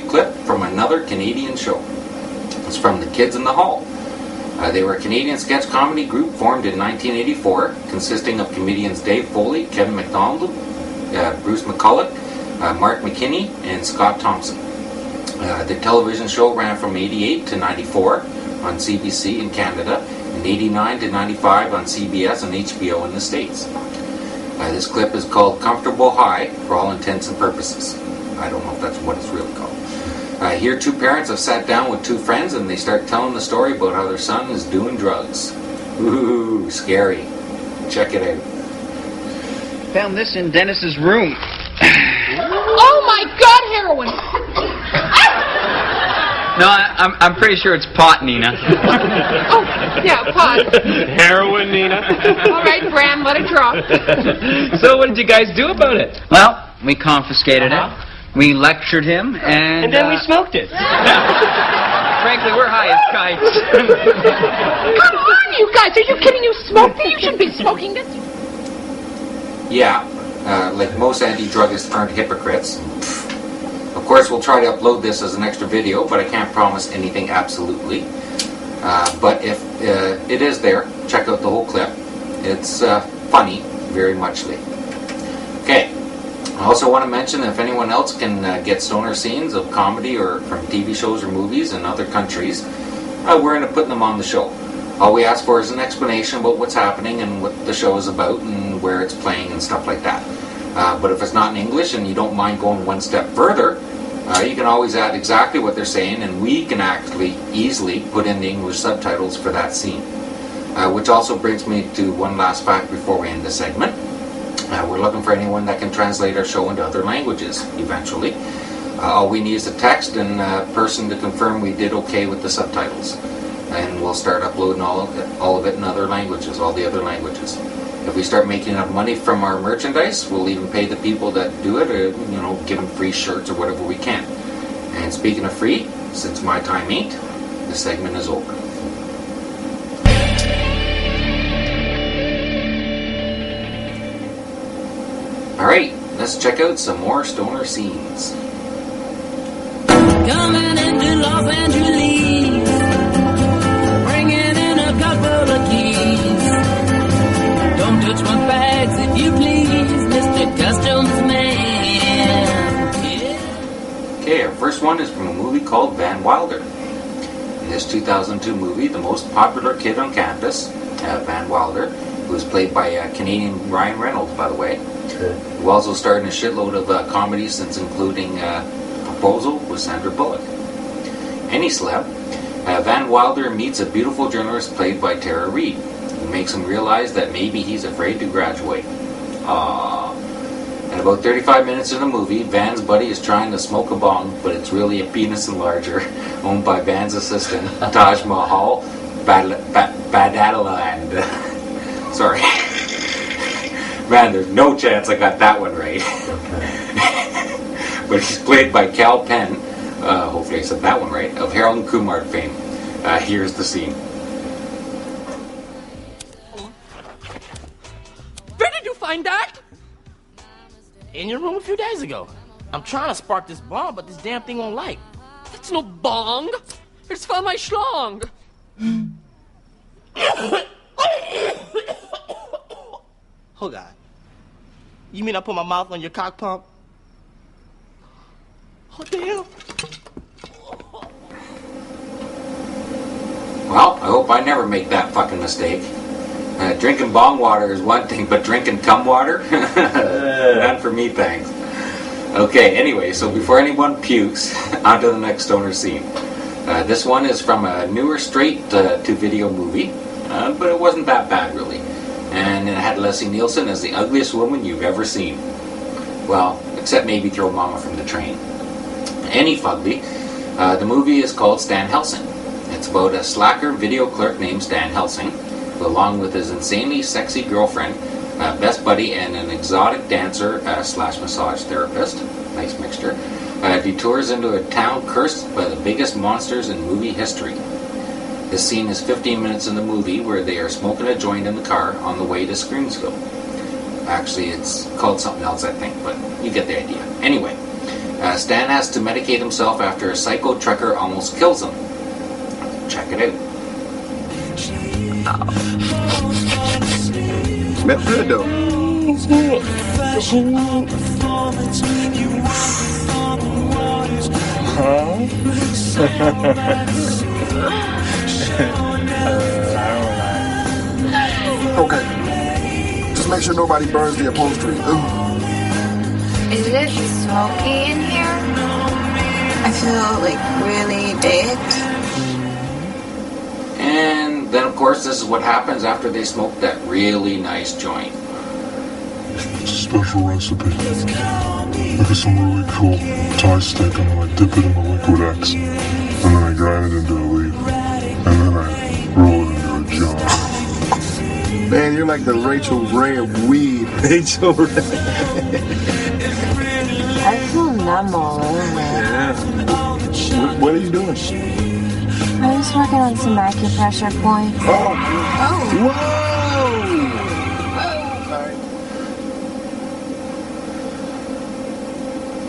clip from another Canadian show. It's from The Kids in the Hall. They were a Canadian sketch comedy group formed in 1984, consisting of comedians Dave Foley, Kevin McDonald, Bruce McCulloch, Mark McKinney, and Scott Thompson. The television show ran from 88 to 94 on CBC in Canada, and 89 to 95 on CBS and HBO in the States. This clip is called Comfortable High for all intents and purposes. I don't know if that's what it's really called. Here, two parents have sat down with two friends and they start telling the story about how their son is doing drugs. Ooh, scary. Check it out. Found this in Dennis's room. Oh my God, heroin! No, I'm pretty sure it's pot, Nina. Oh, yeah, pot. Heroin, Nina. All right, Bram, let it drop. So what did you guys do about it? Well, we confiscated it. We lectured him, and then we smoked it. Frankly, we're high as kites. Come on, you guys. Are you kidding? You smoked it? You shouldn't be smoking this. Yeah, like most anti-druggists aren't hypocrites. Of course, we'll try to upload this as an extra video, but I can't promise anything absolutely. But if it is there, check out the whole clip. It's funny, very muchly. Okay. I also want to mention that if anyone else can get stoner scenes of comedy or from TV shows or movies in other countries, we're into putting them on the show. All we ask for is an explanation about what's happening and what the show is about and where it's playing and stuff like that. But if it's not in English and you don't mind going one step further, you can always add exactly what they're saying, and we can actually easily put in the English subtitles for that scene. Which also brings me to one last fact before we end the segment. We're looking for anyone that can translate our show into other languages eventually. All we need is a text and a person to confirm we did okay with the subtitles. And we'll start uploading all of it in other languages, all the other languages. If we start making enough money from our merchandise, we'll even pay the people that do it, or, give them free shirts or whatever we can. And speaking of free, since my time ain't, the segment is over. Alright, let's check out some more stoner scenes. Coming into Los Angeles, bringing in a couple of keys. Don't touch my bags if you please, Mr. Customs Man. Yeah. Okay, our first one is from a movie called Van Wilder. In this 2002 movie, the most popular kid on campus, Van Wilder, who was played by Canadian Ryan Reynolds, by the way, who also starred in a shitload of comedies since including Proposal with Sandra Bullock. Any celeb, Van Wilder meets a beautiful journalist played by Tara Reid, who makes him realize that maybe he's afraid to graduate. Aww. And about 35 minutes in the movie, Van's buddy is trying to smoke a bong, but it's really a penis enlarger owned by Van's assistant, Taj Mahal Badadaland. Sorry. Man, there's no chance I got that one right. But he's played by Cal Penn, hopefully I said that one right, of Harold and Kumar fame. Here's the scene. Where did you find that? In your room a few days ago. I'm trying to spark this bomb, but this damn thing won't light. It's no bong. It's for my schlong. Oh, God. You mean I put my mouth on your cock pump? What the hell? Well, I hope I never make that fucking mistake. Drinking bong water is one thing, but drinking cum water? None for me, thanks. Okay, anyway, so before anyone pukes, on to the next stoner scene. This one is from a newer straight-to-video movie, but it wasn't that bad, really. And it had Leslie Nielsen as the ugliest woman you've ever seen. Well, except maybe Throw Mama from the Train. Any fugly. The movie is called Stan Helsing. It's about a slacker video clerk named Stan Helsing, who, along with his insanely sexy girlfriend, best buddy, and an exotic dancer slash massage therapist, nice mixture, detours into a town cursed by the biggest monsters in movie history. This scene is 15 minutes in the movie where they are smoking a joint in the car on the way to Screamsville. Actually, it's called something else, I think, but you get the idea. Anyway, Stan has to medicate himself after a psycho trucker almost kills him. Check it out. Smelled good though. Okay. Just make sure nobody burns the upholstery. Ooh. Is it smoky in here? I feel like really baked. And then, of course, this is what happens after they smoke that really nice joint. It's a special recipe. Look at some really cool Thai steak, and then I dip it in the liquid X. And then I grind it into a leaf. And then I roll it into a jar. Man, you're like the Rachel Ray of weed. Rachel Ray. I feel numb all over. Yeah. What are you doing? I'm just working on some acupressure points. Oh. Whoa.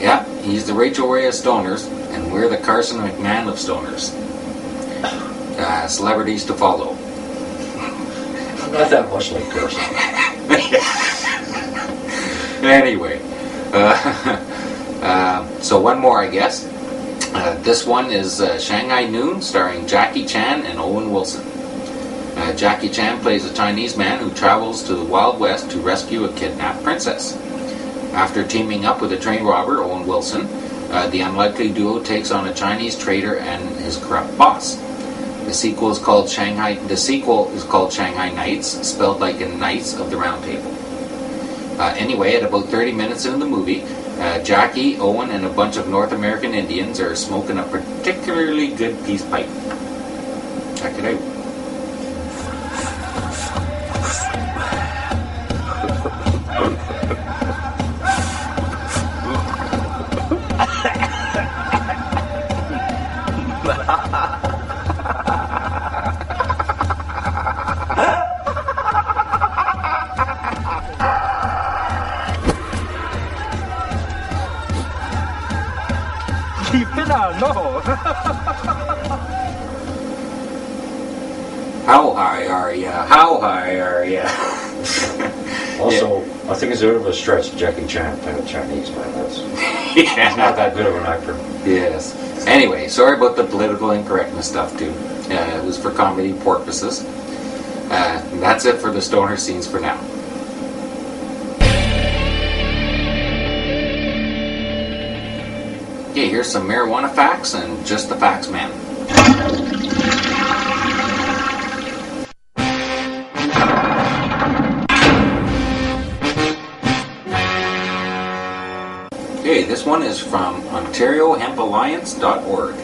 Yeah, he's the Rachel Ray of stoners, and we're the Carson McMahon of stoners. Celebrities to follow. Not that much like Carson. Anyway, so one more, I guess. This one is Shanghai Noon, starring Jackie Chan and Owen Wilson. Jackie Chan plays a Chinese man who travels to the Wild West to rescue a kidnapped princess. After teaming up with a train robber, Owen Wilson, the unlikely duo takes on a Chinese trader and his corrupt boss. The sequel is called Shanghai Knights, spelled like in Knights of the Round Table. Anyway, at about 30 minutes into the movie, Jackie, Owen, and a bunch of North American Indians are smoking a particularly good peace pipe. Check it out. How high are ya? How high are ya? Also, I think it's a bit of a stretch, Jackie Chan playing a Chinese man. He's not that good of an actor. Yes. Anyway, sorry about the political incorrectness stuff too. It was for comedy purposes. And that's it for the stoner scenes for now. Okay, here's some marijuana facts and just the facts, man. Okay, this one is from OntarioHempAlliance.org.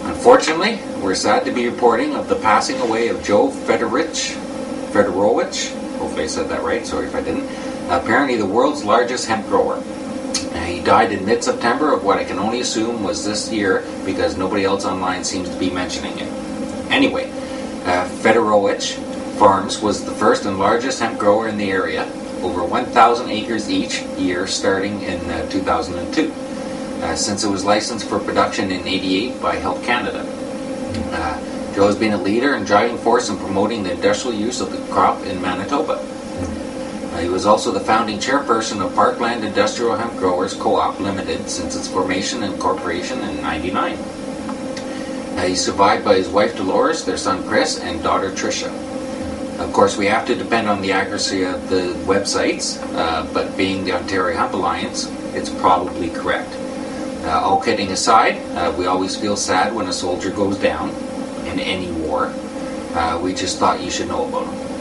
Unfortunately, we're sad to be reporting of the passing away of Joe Fedorowicz. Hopefully I said that right, sorry if I didn't. Apparently the world's largest hemp grower. He died in mid-September of what I can only assume was this year because nobody else online seems to be mentioning it. Anyway, Fedorowicz Farms was the first and largest hemp grower in the area, over 1,000 acres each year starting in 2002, since it was licensed for production in '88 by Health Canada. Joe has been a leader and driving force in promoting the industrial use of the crop in Manitoba. He was also the founding chairperson of Parkland Industrial Hemp Growers Co-op Limited since its formation and incorporation in '99. He's survived by his wife Dolores, their son Chris, and daughter Tricia. Of course, we have to depend on the accuracy of the websites, but being the Ontario Hemp Alliance, it's probably correct. All kidding aside, we always feel sad when a soldier goes down in any war. We just thought you should know about him.